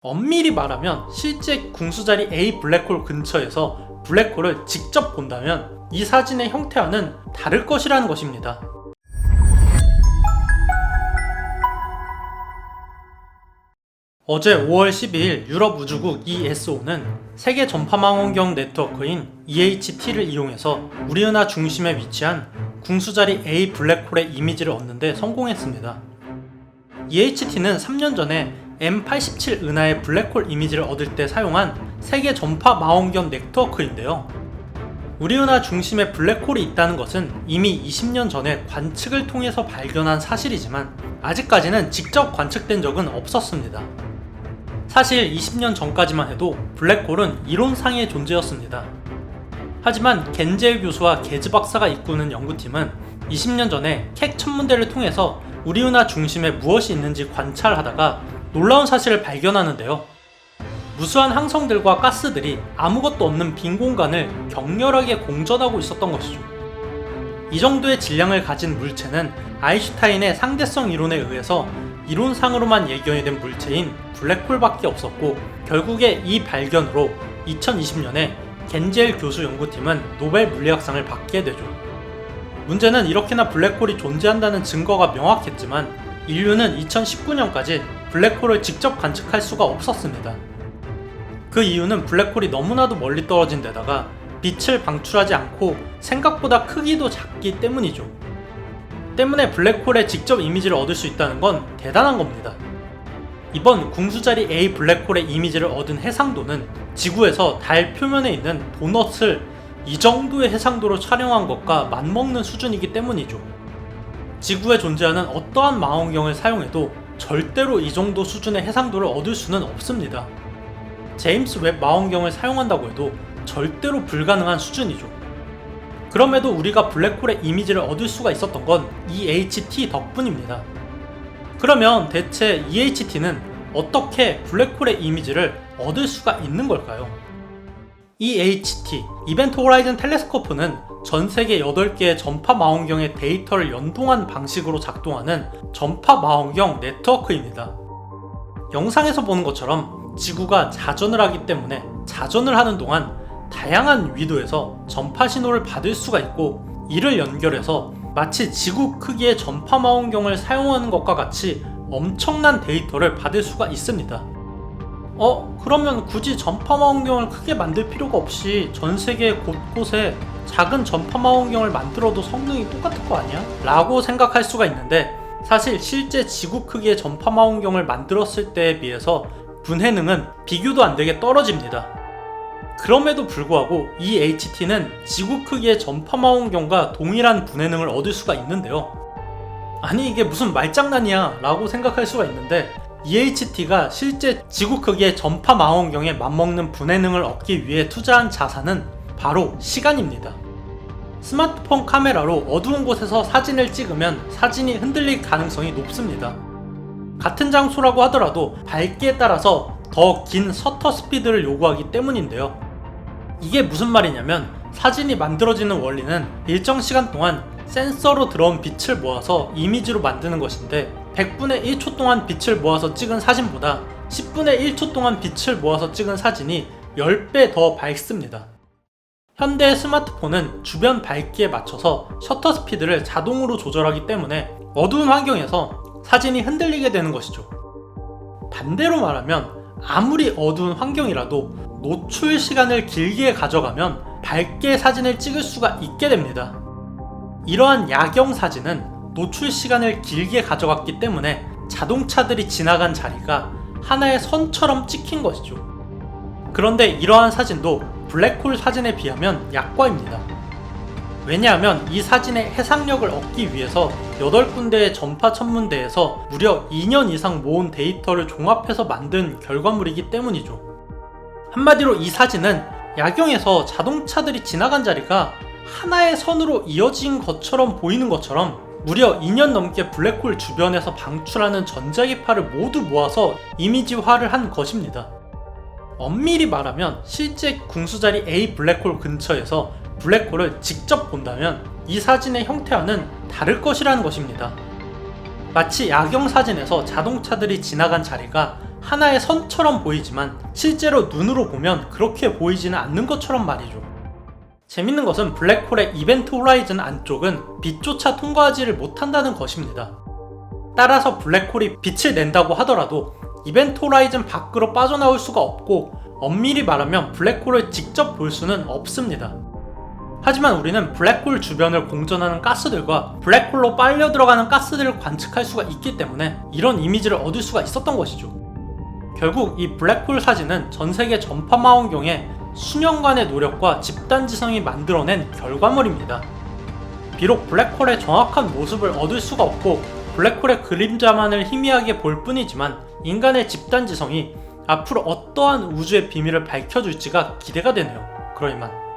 엄밀히 말하면 실제 궁수자리 A 블랙홀 근처에서 블랙홀을 직접 본다면 이 사진의 형태와는 다를 것이라는 것입니다. 어제 5월 12일 유럽 우주국 ESO는 세계 전파망원경 네트워크인 EHT를 이용해서 우리 은하 중심에 위치한 궁수자리 A 블랙홀의 이미지를 얻는 데 성공했습니다. EHT는 3년 전에 M87 은하의 블랙홀 이미지를 얻을 때 사용한 세계 전파 망원경 네트워크인데요. 우리 은하 중심에 블랙홀이 있다는 것은 이미 20년 전에 관측을 통해서 발견한 사실이지만 아직까지는 직접 관측된 적은 없었습니다. 사실 20년 전까지만 해도 블랙홀은 이론상의 존재였습니다. 하지만 겐젤 교수와 게즈 박사가 이끄는 연구팀은 20년 전에 캑 천문대를 통해서 우리 은하 중심에 무엇이 있는지 관찰하다가 놀라운 사실을 발견하는데요. 무수한 항성들과 가스들이 아무것도 없는 빈 공간을 격렬하게 공전하고 있었던 것이죠. 이 정도의 질량을 가진 물체는 아인슈타인의 상대성 이론에 의해서 이론상으로만 예견이 된 물체인 블랙홀밖에 없었고, 결국에 이 발견으로 2020년에 겐젤 교수 연구팀은 노벨 물리학상을 받게 되죠. 문제는 이렇게나 블랙홀이 존재한다는 증거가 명확했지만 인류는 2019년까지 블랙홀을 직접 관측할 수가 없었습니다. 그 이유는 블랙홀이 너무나도 멀리 떨어진 데다가 빛을 방출하지 않고 생각보다 크기도 작기 때문이죠. 때문에 블랙홀의 직접 이미지를 얻을 수 있다는 건 대단한 겁니다. 이번 궁수자리 A 블랙홀의 이미지를 얻은 해상도는 지구에서 달 표면에 있는 도넛을 이 정도의 해상도로 촬영한 것과 맞먹는 수준이기 때문이죠. 지구에 존재하는 어떠한 망원경을 사용해도 절대로 이 정도 수준의 해상도를 얻을 수는 없습니다. 제임스 웹 망원경을 사용한다고 해도 절대로 불가능한 수준이죠. 그럼에도 우리가 블랙홀의 이미지를 얻을 수가 있었던 건 EHT 덕분입니다. 그러면 대체 EHT는 어떻게 블랙홀의 이미지를 얻을 수가 있는 걸까요? EHT, 이벤트 호라이즌 텔레스코프는 전 세계 8개의 전파 망원경의 데이터를 연동한 방식으로 작동하는 전파 망원경 네트워크입니다. 영상에서 보는 것처럼 지구가 자전을 하기 때문에 자전을 하는 동안 다양한 위도에서 전파 신호를 받을 수가 있고, 이를 연결해서 마치 지구 크기의 전파 망원경을 사용하는 것과 같이 엄청난 데이터를 받을 수가 있습니다. 그러면 굳이 전파 망원경을 크게 만들 필요가 없이 전 세계 곳곳에 작은 전파 망원경을 만들어도 성능이 똑같을 거 아니야? 라고 생각할 수가 있는데, 사실 실제 지구 크기의 전파 망원경을 만들었을 때에 비해서 분해능은 비교도 안 되게 떨어집니다. 그럼에도 불구하고 EHT는 지구 크기의 전파 망원경과 동일한 분해능을 얻을 수가 있는데요. 아니 이게 무슨 말장난이야 라고 생각할 수가 있는데, EHT가 실제 지구 크기의 전파 망원경에 맞먹는 분해능을 얻기 위해 투자한 자산은 바로 시간입니다. 스마트폰 카메라로 어두운 곳에서 사진을 찍으면 사진이 흔들릴 가능성이 높습니다. 같은 장소라고 하더라도 밝기에 따라서 더 긴 셔터 스피드를 요구하기 때문인데요. 이게 무슨 말이냐면, 사진이 만들어지는 원리는 일정 시간 동안 센서로 들어온 빛을 모아서 이미지로 만드는 것인데, 100분의 1초 동안 빛을 모아서 찍은 사진보다 10분의 1초 동안 빛을 모아서 찍은 사진이 10배 더 밝습니다. 현대의 스마트폰은 주변 밝기에 맞춰서 셔터 스피드를 자동으로 조절하기 때문에 어두운 환경에서 사진이 흔들리게 되는 것이죠. 반대로 말하면 아무리 어두운 환경이라도 노출 시간을 길게 가져가면 밝게 사진을 찍을 수가 있게 됩니다. 이러한 야경 사진은 노출 시간을 길게 가져갔기 때문에 자동차들이 지나간 자리가 하나의 선처럼 찍힌 것이죠. 그런데 이러한 사진도 블랙홀 사진에 비하면 약과입니다. 왜냐하면 이 사진의 해상력을 얻기 위해서 8군데의 전파 천문대에서 무려 2년 이상 모은 데이터를 종합해서 만든 결과물이기 때문이죠. 한마디로 이 사진은 야경에서 자동차들이 지나간 자리가 하나의 선으로 이어진 것처럼 보이는 것처럼 무려 2년 넘게 블랙홀 주변에서 방출하는 전자기파를 모두 모아서 이미지화를 한 것입니다. 엄밀히 말하면 실제 궁수자리 A 블랙홀 근처에서 블랙홀을 직접 본다면 이 사진의 형태와는 다를 것이라는 것입니다. 마치 야경 사진에서 자동차들이 지나간 자리가 하나의 선처럼 보이지만 실제로 눈으로 보면 그렇게 보이지는 않는 것처럼 말이죠. 재밌는 것은 블랙홀의 이벤트 호라이즌 안쪽은 빛조차 통과하지를 못한다는 것입니다. 따라서 블랙홀이 빛을 낸다고 하더라도 이벤트 호라이즌 밖으로 빠져나올 수가 없고, 엄밀히 말하면 블랙홀을 직접 볼 수는 없습니다. 하지만 우리는 블랙홀 주변을 공전하는 가스들과 블랙홀로 빨려 들어가는 가스들을 관측할 수가 있기 때문에 이런 이미지를 얻을 수가 있었던 것이죠. 결국 이 블랙홀 사진은 전세계 전파망원경의 수년간의 노력과 집단지성이 만들어낸 결과물입니다. 비록 블랙홀의 정확한 모습을 얻을 수가 없고 블랙홀의 그림자만을 희미하게 볼 뿐이지만, 인간의 집단지성이 앞으로 어떠한 우주의 비밀을 밝혀줄지가 기대가 되네요. 그럼 이만.